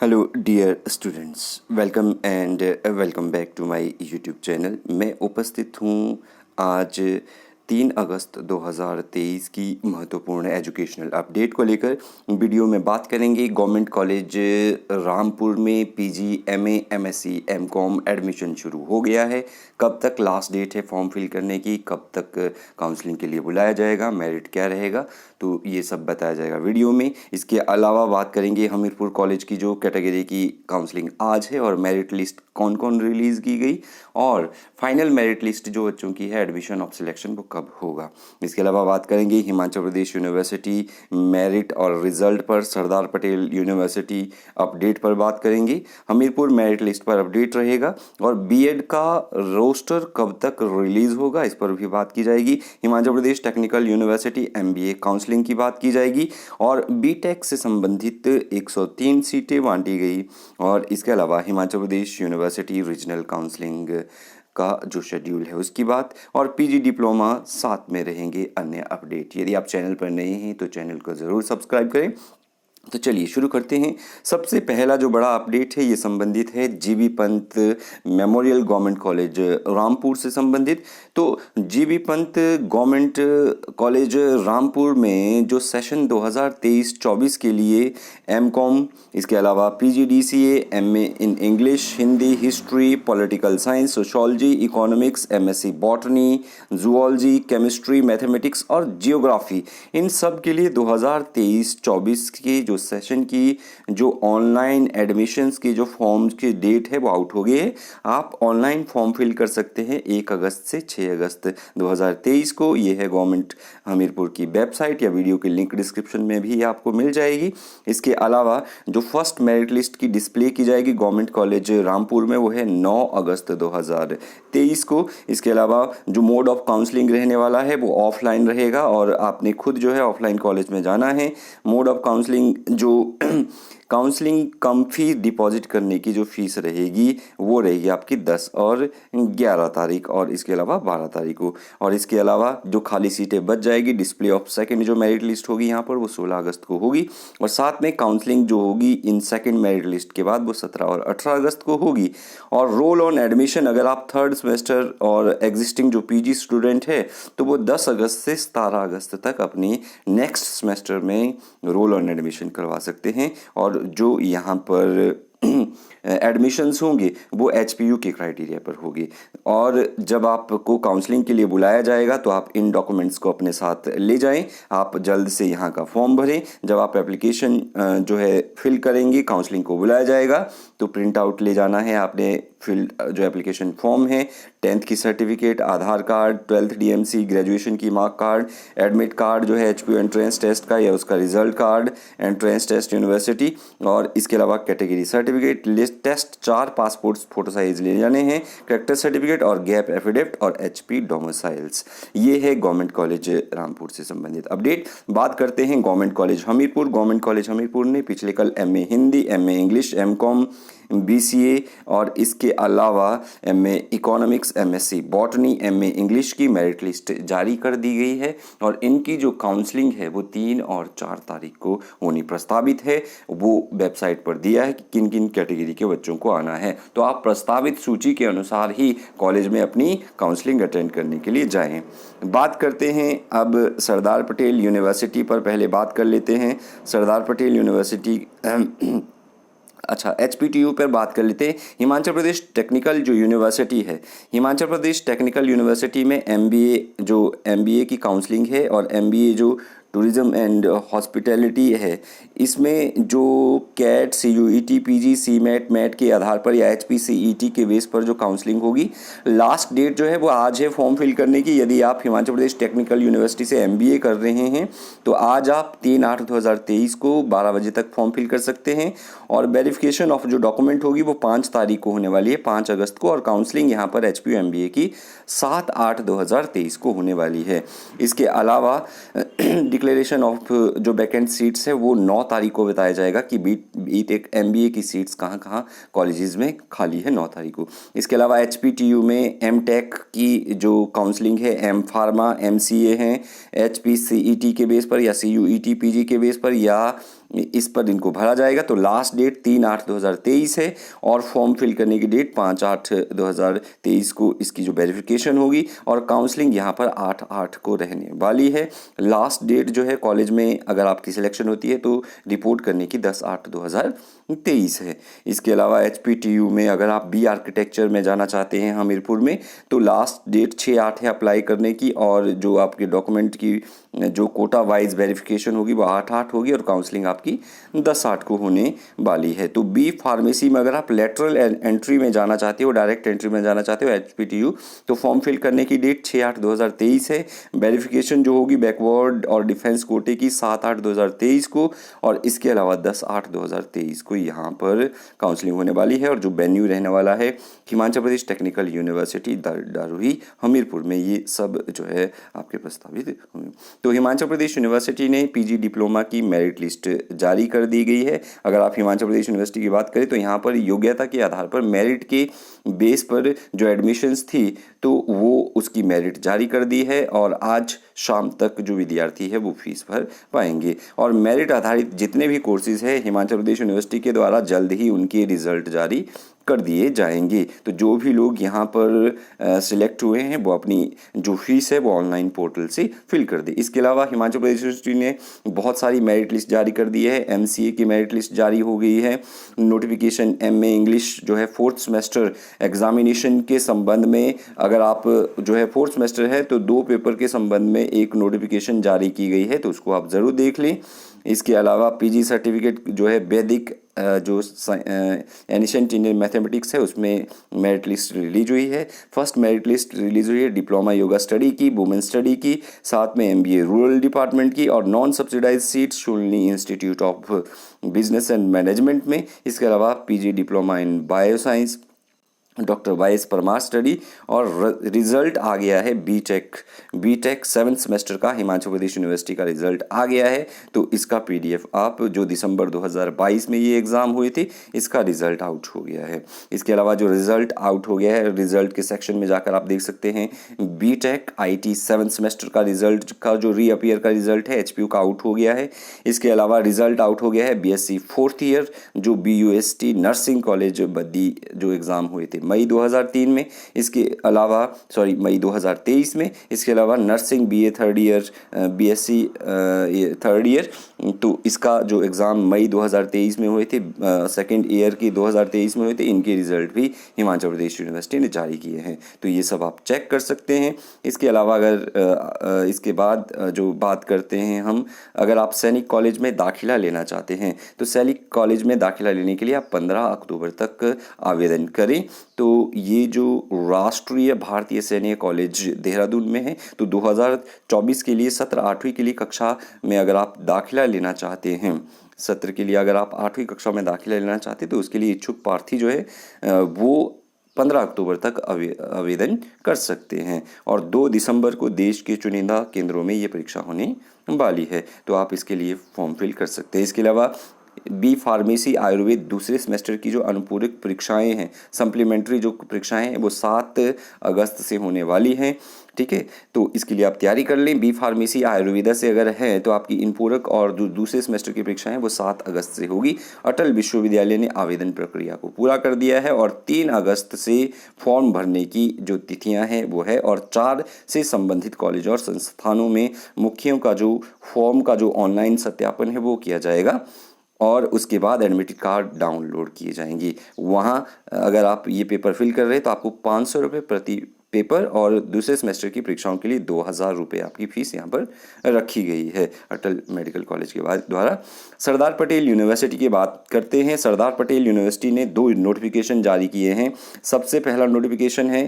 Hello dear students, welcome and welcome back to my YouTube channel. मैं उपस्थित हूँ आज 3 अगस्त 2023 की महत्वपूर्ण एजुकेशनल अपडेट को लेकर। वीडियो में बात करेंगे गवर्नमेंट कॉलेज रामपुर में PG, MA, MSc, MCom admission शुरू हो गया है। कब तक लास्ट डेट है फॉर्म फिल करने की, कब तक काउंसलिंग के लिए बुलाया जाएगा, मेरिट क्या रहेगा, तो ये सब बताया जाएगा वीडियो में। इसके अलावा बात करेंगे हमीरपुर कॉलेज की जो कैटेगरी की काउंसलिंग आज है और मेरिट लिस्ट कौन कौन रिलीज़ की गई, और फाइनल मेरिट लिस्ट जो बच्चों की है एडमिशन ऑफ सिलेक्शन वो कब होगा। इसके अलावा बात करेंगे हिमाचल प्रदेश यूनिवर्सिटी मेरिट और रिजल्ट पर, सरदार पटेल यूनिवर्सिटी अपडेट पर बात करेंगे, हमीरपुर मेरिट लिस्ट पर अपडेट रहेगा, और बीएड का रोस्टर कब तक रिलीज़ होगा इस पर भी बात की जाएगी। Himachal Pradesh technical university MBA counselling की बात की जाएगी, और बीटेक से संबंधित 103 सीटें बांटी गई। और इसके अलावा Himachal Pradesh university regional counselling का जो शेड्यूल है उसकी बात, और पीजी डिप्लोमा साथ में रहेंगे अन्य अपडेट। यदि आप चैनल पर नए हैं तो चैनल को ज़रूर सब्सक्राइब करें। तो चलिए शुरू करते हैं। सबसे पहला जो बड़ा अपडेट है ये संबंधित है GB Pant memorial government college Rampur से संबंधित। तो GB Pant government college Rampur में जो सेशन 2023-24 के लिए एमकॉम, इसके अलावा PGDCA, MA in English, Hindi, history, political science, sociology, economics, MSc botany, zoology, chemistry, mathematics और जियोग्राफी, इन सब के लिए 2023-24 की जो सेशन की जो ऑनलाइन एडमिशन्स की जो फॉर्म की डेट है वो आउट हो गई है। आप ऑनलाइन फॉर्म फिल कर सकते हैं 1 अगस्त से 6 अगस्त 2023 को। ये है गवर्नमेंट हमीरपुर की वेबसाइट, या वीडियो की लिंक डिस्क्रिप्शन में भी आपको मिल जाएगी। इसके अलावा जो फर्स्ट मेरिट लिस्ट की डिस्प्ले की जाएगी गवर्नमेंट कॉलेज रामपुर में वो है 9 अगस्त 2023 को। इसके अलावा जो मोड ऑफ काउंसलिंग रहने वाला है वो ऑफलाइन रहेगा, और आपने खुद जो है ऑफलाइन कॉलेज में जाना है। मोड ऑफ काउंसलिंग जो काउंसलिंग कम फीस डिपॉजिट करने की जो फीस रहेगी वो रहेगी आपकी 10 और 11 तारीख, और इसके अलावा 12 तारीख को। और इसके अलावा जो खाली सीटें बच जाएगी, डिस्प्ले ऑफ सेकंड जो मेरिट लिस्ट होगी यहाँ पर वो 16 अगस्त को होगी, और साथ में काउंसलिंग जो होगी इन सेकंड मेरिट लिस्ट के बाद वो 17 और 18 अगस्त को होगी। और रोल ऑन एडमिशन अगर आप थर्ड सेमेस्टर और एग्जिस्टिंग जो पीजी स्टूडेंट है तो वो 10 अगस्त से 17 अगस्त तक अपनी नेक्स्ट सेमेस्टर में रोल ऑन एडमिशन करवा सकते हैं। और जो यहाँ पर एडमिशन्स होंगे वो एचपीयू के क्राइटेरिया पर होगी। और जब आपको काउंसलिंग के लिए बुलाया जाएगा तो आप इन डॉक्यूमेंट्स को अपने साथ ले जाएं। आप जल्द से यहाँ का फॉर्म भरें। जब आप एप्लीकेशन जो है फिल करेंगे, काउंसलिंग को बुलाया जाएगा तो प्रिंट आउट ले जाना है आपने। फिल जो एप्लीकेशन फॉर्म है, 10th की certificate, Aadhaar card, 12th DMC, graduation की मार्क कार्ड, एडमिट कार्ड जो है एचपीयू एंट्रेंस टेस्ट का या उसका result card, entrance test university, और इसके अलावा category certificate, list test, 4 passports photo size ले जाने हैं, करेक्टर सर्टिफिकेट और गैप एफिडेविट और एचपी डोमिसाइल्स। ये है गवर्नमेंट कॉलेज रामपुर से संबंधित अपडेट। बात करते हैं government college Hamirpur. Government college Hamirpur ने पिछले कल MA Hindi, MA English, MCom, BCA और इसके अलावा MA economics, MSc botany, MA English की मेरिट लिस्ट जारी कर दी गई है, और इनकी जो काउंसलिंग है वो 3 और 4 तारीख को होनी प्रस्तावित है। वो वेबसाइट पर दिया है कि किन किन कैटेगरी के बच्चों को आना है। तो आप प्रस्तावित सूची के अनुसार ही कॉलेज में अपनी काउंसलिंग अटेंड करने के लिए जाएं। बात करते हैं अब सरदार पटेल यूनिवर्सिटी पर। पहले बात कर लेते हैं सरदार पटेल यूनिवर्सिटी एचपीटीयू पर बात कर लेते हैं। हिमाचल प्रदेश टेक्निकल जो यूनिवर्सिटी है, हिमाचल प्रदेश टेक्निकल यूनिवर्सिटी में एमबीए की काउंसलिंग है, और एमबीए जो टूरिज्म एंड हॉस्पिटैलिटी है इसमें जो CAT, CUET, PG, CMAT, MAT के आधार पर या एचपीसीईटी के बेस पर जो काउंसलिंग होगी, लास्ट डेट जो है वो आज है फॉर्म फिल करने की। यदि आप हिमाचल प्रदेश टेक्निकल यूनिवर्सिटी से एमबीए कर रहे हैं तो आज आप 3/8/2023 को 12 बजे तक फॉर्म फिल कर सकते हैं, और वेरिफिकेशन ऑफ जो डॉक्यूमेंट होगी वो 5 तारीख को होने वाली है, 5 अगस्त को, और काउंसलिंग यहाँ पर एचपीयू एमबीए की 7/8/2023 को होने वाली है। इसके अलावा डिक्लेरेशन ऑफ जो वैकेंट सीट्स है वो 9 तारीख को बताया जाएगा कि बीटेक एमबीए की सीट्स कहाँ कहाँ कॉलेजेस में खाली है 9 तारीख को। इसके अलावा एचपीटीयू में एमटेक की जो काउंसलिंग है, एम फार्मा, एमसीए हैं, एचपीसीईटी के बेस पर या सीयूईटी पीजी के बेस पर, या इस पर इनको भरा जाएगा। तो लास्ट डेट 3/8/2023 है और फॉर्म फिल करने की डेट 5/8/2023 को इसकी जो वेरिफिकेशन होगी और काउंसलिंग यहाँ पर 8/8 को रहने वाली है। लास्ट डेट जो है कॉलेज में अगर आपकी सिलेक्शन होती है तो रिपोर्ट करने की 10/8/2023 है। इसके अलावा HPTU में अगर आप बी आर्किटेक्चर में जाना चाहते हैं हमीरपुर में तो लास्ट डेट 6/8 है अप्लाई करने की और जो आपके डॉक्यूमेंट की जो कोटा वाइज वेरिफिकेशन होगी वो 8/8 होगी और काउंसलिंग आपकी 10/8 को होने वाली है। तो बी फार्मेसी में अगर आप लेटरल एंट्री में जाना चाहते हो, डायरेक्ट एंट्री में जाना चाहते हो HPTU, तो फॉर्म फिल करने की डेट 6/8/2023 है। वेरिफिकेशन जो होगी बैकवर्ड और डिफेंस कोटे की 7/8/2023 को और इसके अलावा 10/8/2023 को यहाँ पर काउंसलिंग होने वाली है। और जो वेन्यू रहने वाला है हिमाचल प्रदेश टेक्निकल यूनिवर्सिटी डारोही हमीरपुर में, ये सब जो है आपके प्रस्तावित होंगे। तो हिमाचल प्रदेश यूनिवर्सिटी ने PG डिप्लोमा की मेरिट लिस्ट जारी कर दी गई है। अगर आप हिमाचल प्रदेश यूनिवर्सिटी की बात करें तो यहाँ पर योग्यता के आधार पर मेरिट के बेस पर जो एडमिशन्स थी तो वो उसकी मेरिट जारी कर दी है और आज शाम तक जो विद्यार्थी है वो फीस भर पाएंगे। और मेरिट आधारित जितने भी कोर्सेज है हिमाचल प्रदेश यूनिवर्सिटी के द्वारा जल्द ही उनके रिजल्ट जारी कर दिए जाएंगे। तो जो भी लोग यहाँ पर सिलेक्ट हुए हैं वो अपनी जो फीस है वो ऑनलाइन पोर्टल से फिल कर दे। इसके अलावा हिमाचल प्रदेश यूनिवर्सिटी ने बहुत सारी मेरिट लिस्ट जारी कर दी है। MCA की मेरिट लिस्ट जारी हो गई है। नोटिफिकेशन MA इंग्लिश जो है 4th सेमेस्टर एग्जामिनेशन के संबंध में अगर आप जो है 4th सेमेस्टर है तो 2 पेपर के संबंध में एक नोटिफिकेशन जारी की गई है, तो उसको आप ज़रूर देख लें। इसके अलावा PG सर्टिफिकेट जो है वैदिक जो एनिशिएंट इंडियन मैथमेटिक्स है उसमें मेरिट लिस्ट रिलीज हुई है। फर्स्ट मेरिट लिस्ट रिलीज हुई है डिप्लोमा योगा स्टडी की, वुमेन स्टडी की, साथ में MBA रूरल डिपार्टमेंट की और non subsidised seat Shoolini institute of business and management में। इसके अलावा PG diploma in bioscience doctor YS Parmar study और रिजल्ट आ गया है बीटेक 7th सेमेस्टर का हिमाचल प्रदेश यूनिवर्सिटी का रिजल्ट आ गया है। तो इसका PDF आप जो दिसंबर 2022 में ये एग्ज़ाम हुए थे इसका रिजल्ट आउट हो गया है। इसके अलावा जो रिजल्ट आउट हो गया है रिजल्ट के सेक्शन में जाकर आप देख सकते हैं बीटेक IT 7th सेमेस्टर का रिजल्ट का जो रीअपियर का रिजल्ट है HPU का आउट हो गया है। इसके अलावा रिजल्ट आउट हो गया है BSc 4th ईयर जो BUST नर्सिंग कॉलेज बद्दी जो एग्ज़ाम हुए थे मई 2003 में। इसके अलावा मई 2023 में। इसके अलावा nursing BA 3rd year BSc 3rd year तो इसका जो एग्ज़ाम मई 2023 में हुए थे, 2nd ईयर की 2023 में हुए थे, इनके रिज़ल्ट भी हिमाचल प्रदेश यूनिवर्सिटी ने जारी किए हैं। तो ये सब आप चेक कर सकते हैं। इसके अलावा अगर इसके बाद जो बात करते हैं हम, अगर आप सैनिक कॉलेज में दाखिला लेना चाहते हैं तो सैनिक कॉलेज में दाखिला लेने के लिए आप 15 अक्टूबर तक आवेदन करें। तो ये जो राष्ट्रीय भारतीय सैन्य कॉलेज देहरादून में है तो 2024 के लिए सत्र 8वीं के लिए कक्षा में अगर आप दाखिला लेना चाहते हैं, सत्र के लिए अगर आप 8वीं कक्षा में दाखिला लेना चाहते हैं तो उसके लिए इच्छुक प्रार्थी जो है वो 15 अक्टूबर तक आवेदन कर सकते हैं और 2 दिसंबर को देश के चुनिंदा केंद्रों में ये परीक्षा होने वाली है। तो आप इसके लिए फॉर्म फिल कर सकते हैं। इसके अलावा बी फार्मेसी आयुर्वेद दूसरे सेमेस्टर की जो अनुपूरक परीक्षाएं हैं, सप्लीमेंट्री जो परीक्षाएं हैं वो 7 अगस्त से होने वाली हैं। ठीक है, तो इसके लिए आप तैयारी कर लें। बी फार्मेसी आयुर्वेदा से अगर है तो आपकी इनपूरक और जो दूसरे सेमेस्टर की परीक्षाएं वो 7 अगस्त से होगी। अटल विश्वविद्यालय ने आवेदन प्रक्रिया को पूरा कर दिया है और 3 अगस्त से फॉर्म भरने की जो तिथियां हैं वो है और 4 से संबंधित कॉलेज और संस्थानों में मुखियों का जो फॉर्म का जो ऑनलाइन सत्यापन है वो किया जाएगा और उसके बाद एडमिट कार्ड डाउनलोड किए जाएंगे। वहाँ अगर आप ये पेपर फिल कर रहे हैं तो आपको 500 रुपये प्रति पेपर और दूसरे सेमेस्टर की परीक्षाओं के लिए 2000 रुपये आपकी फ़ीस यहाँ पर रखी गई है अटल मेडिकल कॉलेज के द्वारा। सरदार पटेल यूनिवर्सिटी की बात करते हैं। सरदार पटेल यूनिवर्सिटी ने 2 नोटिफिकेशन जारी किए हैं। सबसे पहला नोटिफिकेशन है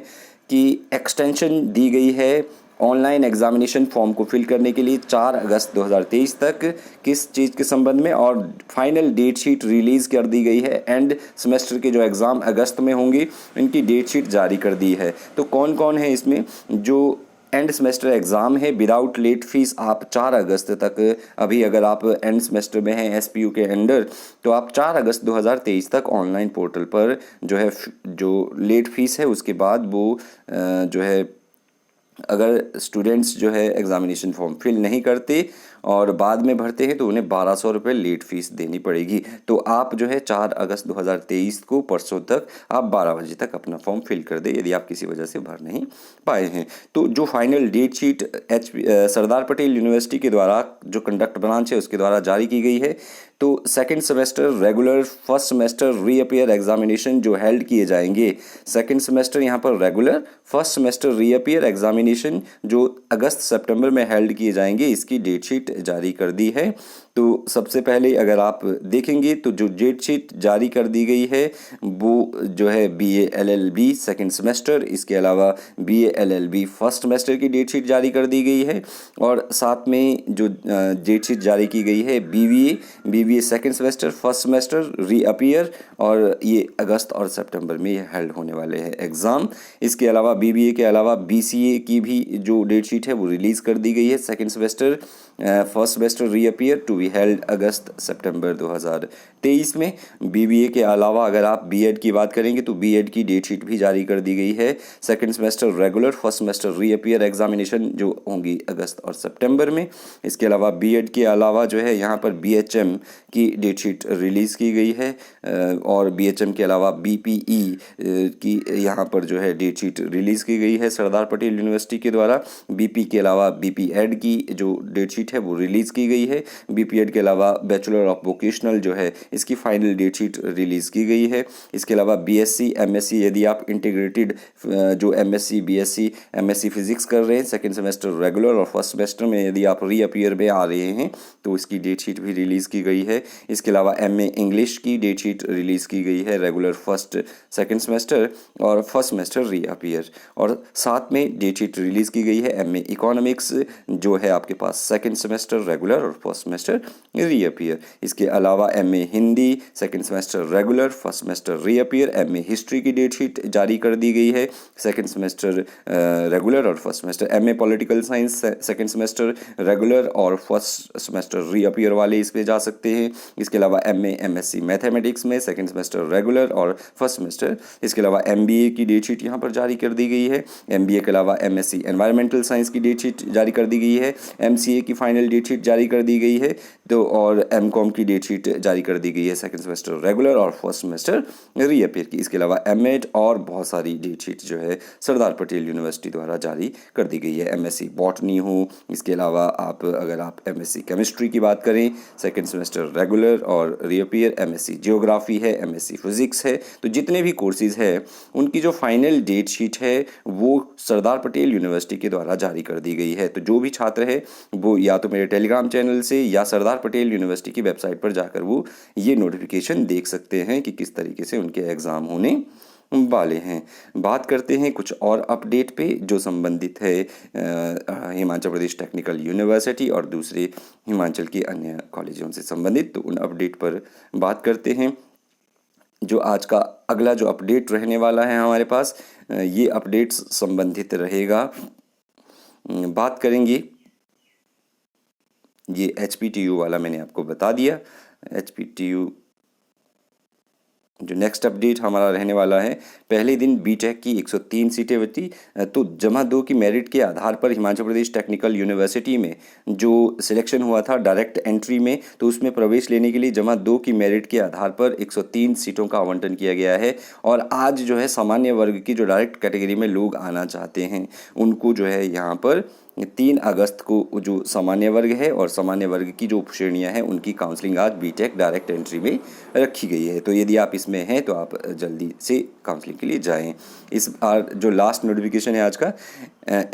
कि एक्सटेंशन दी गई है ऑनलाइन एग्जामिनेशन फॉर्म को फिल करने के लिए 4 अगस्त 2023 तक किस चीज़ के संबंध में, और फाइनल डेट शीट रिलीज़ कर दी गई है। एंड सेमेस्टर के जो एग्ज़ाम अगस्त में होंगे इनकी डेट शीट जारी कर दी है। तो कौन कौन है इसमें, जो एंड सेमेस्टर एग्ज़ाम है विदाउट लेट फीस आप 4 अगस्त तक, अभी अगर आप एंड सेमेस्टर में हैं SPU के अंडर तो आप 4 अगस्त 2023 तक ऑनलाइन पोर्टल पर जो है जो लेट फीस है उसके बाद वो जो है अगर स्टूडेंट्स जो है एग्ज़ामिनेशन फॉर्म फिल नहीं करते और बाद में भरते हैं तो उन्हें 1200 रुपये लेट फीस देनी पड़ेगी। तो आप जो है 4 अगस्त 2023 को परसों तक आप 12 बजे तक अपना फॉर्म फिल कर दें यदि आप किसी वजह से भर नहीं पाए हैं। तो जो final date sheet Sardar Patel university के द्वारा जो कंडक्ट ब्रांच है उसके द्वारा जारी की गई है, तो second semester regular, first semester reappear examination जो हेल्ड किए जाएंगे, सेकंड सेमेस्टर यहाँ पर regular, first semester reappear examination जो अगस्त सितंबर में हेल्ड किए जाएंगे, इसकी डेट शीट जारी कर दी है। तो सबसे पहले अगर आप देखेंगे तो जो डेट शीट जारी कर दी गई है वो जो है BA LLB सेकंड सेमेस्टर, इसके अलावा BA LLB फर्स्ट सेमेस्टर की डेट शीट जारी कर दी गई है, और साथ में जो डेट शीट जारी की गई है BBA second semester, first semester reappear, और ये अगस्त और सितंबर में ये हेल्ड होने वाले हैं एग्ज़ाम। इसके अलावा BBA के अलावा BCA की भी जो डेट शीट है वो रिलीज़ कर दी गई है, second semester, first semester reappear to be held अगस्त सितंबर 2023 में। BBA के अलावा अगर आप B.Ed की बात करेंगे तो B.Ed की डेट शीट भी जारी कर दी गई है, second semester regular, first semester reappear examination जो होंगी अगस्त और सितंबर में। इसके अलावा B.Ed के अलावा जो है यहाँ पर BHM की डेट शीट रिलीज़ की गई है, और BHM के अलावा BPE की यहाँ पर जो है डेट शीट रिलीज़ की गई है सरदार पटेल यूनिवर्सिटी के द्वारा। BP के अलावा BP.Ed की जो डेट शीट है वो रिलीज़ की गई है। BP.Ed के अलावा बैचलर ऑफ वोकेशनल जो है इसकी फाइनल डेट शीट रिलीज़ की गई है। इसके अलावा BSc MSc यदि आप इंटीग्रेटेड जो MSc BSc MSc फिजिक्स कर रहे हैं सेकेंड सेमेस्टर रेगुलर और फर्स्ट सेमेस्टर में यदि आप रीअपियर में आ रहे हैं तो इसकी डेट शीट भी रिलीज़ की गई है। इसके अलावा MA इंग्लिश की डेट शीट रिलीज़ की गई है, रेगुलर फर्स्ट सेकेंड सेमेस्टर और फर्स्ट सेमेस्टर रीअपियर, और साथ में डेट शीट रिलीज़ की गई है MA इकोनॉमिक्स जो है आपके पास सेकेंड सेमेस्टर रेगुलर और फर्स्ट सेमेस्टर रीअपियर। इसके अलावा MA Hindi second semester regular, first semester reappear. MA history की डेट शीट जारी कर दी गई है, सेकेंड सेमेस्टर रेगुलर और first semester. MA political science second semester regular और फर्स्ट सेमेस्टर रीअपियर वाले इस पे जा सकते हैं। इसके अलावा MA MSc मैथमेटिक्स में सेकेंड सेमेस्टर रेगुलर और फर्स्ट सेमेस्टर। इसके अलावा MBA की डेट शीट यहाँ पर जारी कर दी गई है। MBA के अलावा MSc एनवायरमेंटल साइंस की डेट शीट जारी कर दी गई है। MCA की फाइनल डेट शीट जारी कर दी गई है, तो और MCOM की डेट शीट जारी कर दी गई है सेकेंड सेमेस्टर रेगुलर और फर्स्ट सेमेस्टर रीअपियर की। इसके अलावा MEd और बहुत सारी डेट शीट जो है सरदार पटेल यूनिवर्सिटी द्वारा जारी कर दी गई है। MSc बॉटनी हो, इसके अलावा अगर आप MSc केमिस्ट्री की बात करें सेकेंड सेमेस्टर रेगुलर और रीअपियर, MSc जियोग्राफी है, MSc फिजिक्स है, तो जितने भी कोर्सेज है उनकी जो फाइनल डेट शीट है वो सरदार पटेल यूनिवर्सिटी के द्वारा जारी कर दी गई है। तो जो भी छात्र है वो या तो मेरे टेलीग्राम चैनल से या सरदार पटेल यूनिवर्सिटी की वेबसाइट पर जाकर वो ये नोटिफिकेशन देख सकते हैं कि किस तरीके से उनके एग्ज़ाम होने वाले हैं। बात करते हैं कुछ और अपडेट पे जो संबंधित है हिमाचल प्रदेश टेक्निकल यूनिवर्सिटी और दूसरे हिमाचल के अन्य कॉलेजों से संबंधित, तो उन अपडेट पर बात करते हैं। जो आज का अगला जो अपडेट रहने वाला है हमारे पास, ये अपडेट्स संबंधित रहेगा, बात करेंगे ये HPTU वाला मैंने आपको बता दिया। HPTU जो नेक्स्ट अपडेट हमारा रहने वाला है, पहले दिन BTech की 103 सीटें बची, तो जमा 2 की मेरिट के आधार पर हिमाचल प्रदेश टेक्निकल यूनिवर्सिटी में जो सिलेक्शन हुआ था डायरेक्ट एंट्री में, तो उसमें प्रवेश लेने के लिए जमा 2 की मेरिट के आधार पर 103 सीटों का आवंटन किया गया है। और आज जो है सामान्य वर्ग की जो डायरेक्ट कैटेगरी में लोग आना चाहते हैं उनको जो है यहाँ पर 3 अगस्त को जो सामान्य वर्ग है और सामान्य वर्ग की जो श्रेणियां हैं उनकी काउंसलिंग आज BTech डायरेक्ट एंट्री में रखी गई है। तो यदि आप इसमें हैं तो आप जल्दी से काउंसलिंग के लिए जाएं। इस बार जो लास्ट नोटिफिकेशन है आज का,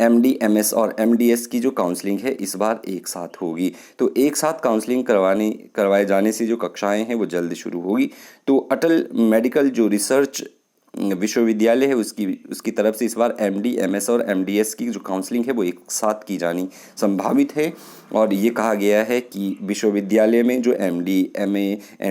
MD MS और MDS की जो काउंसलिंग है इस बार एक साथ होगी। तो एक साथ काउंसलिंग करवाए जाने से जो कक्षाएँ हैं वो जल्द शुरू होगी। तो अटल मेडिकल जो रिसर्च विश्वविद्यालय है उसकी तरफ से इस बार MD MS और MDS की जो काउंसलिंग है वो एक साथ की जानी संभावित है। और ये कहा गया है कि विश्वविद्यालय में जो MD MA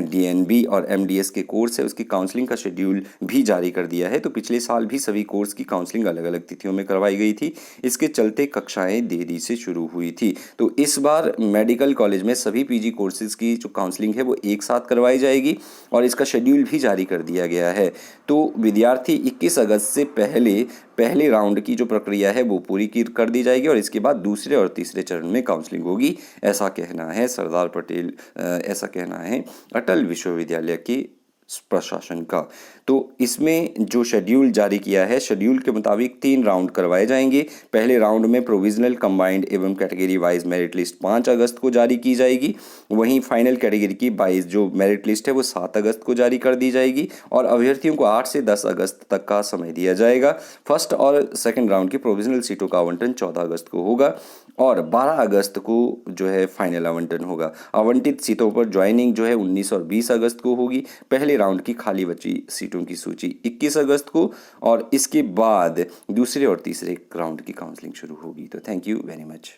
DNB और MDS के कोर्स है उसकी काउंसलिंग का शेड्यूल भी जारी कर दिया है। तो पिछले साल भी सभी कोर्स की काउंसलिंग अलग अलग तिथियों में करवाई गई थी, इसके चलते कक्षाएँ देरी से शुरू हुई थी। तो इस बार मेडिकल कॉलेज में सभी PG कोर्सेज़ की जो काउंसलिंग है वो एक साथ करवाई जाएगी और इसका शेड्यूल भी जारी कर दिया गया है। तो विद्यार्थी 21 अगस्त से पहले राउंड की जो प्रक्रिया है वो पूरी कर दी जाएगी और इसके बाद दूसरे और तीसरे चरण में काउंसलिंग होगी, ऐसा कहना है सरदार पटेल, ऐसा कहना है अटल विश्वविद्यालय की प्रशासन का। तो इसमें जो शेड्यूल जारी किया है, शेड्यूल के मुताबिक 3 राउंड करवाए जाएंगे। पहले राउंड में प्रोविजनल, कंबाइंड एवं कैटेगरी वाइज मेरिट लिस्ट 5 अगस्त को जारी की जाएगी। वहीं फाइनल कैटेगरी की 22 जो मेरिट लिस्ट है वो 7 अगस्त को जारी कर दी जाएगी और अभ्यर्थियों को 8 से 10 अगस्त तक का समय दिया जाएगा। फर्स्ट और सेकेंड राउंड की प्रोविजनल सीटों का आवंटन 14 अगस्त को होगा और 12 अगस्त को जो है फाइनल आवंटन होगा। आवंटित सीटों पर ज्वाइनिंग जो है 19 और 20 अगस्त को होगी। पहले राउंड की खाली बची सीटों की सूची 21 अगस्त को और इसके बाद दूसरे और तीसरे राउंड की काउंसलिंग शुरू होगी। तो थैंक यू वेरी मच।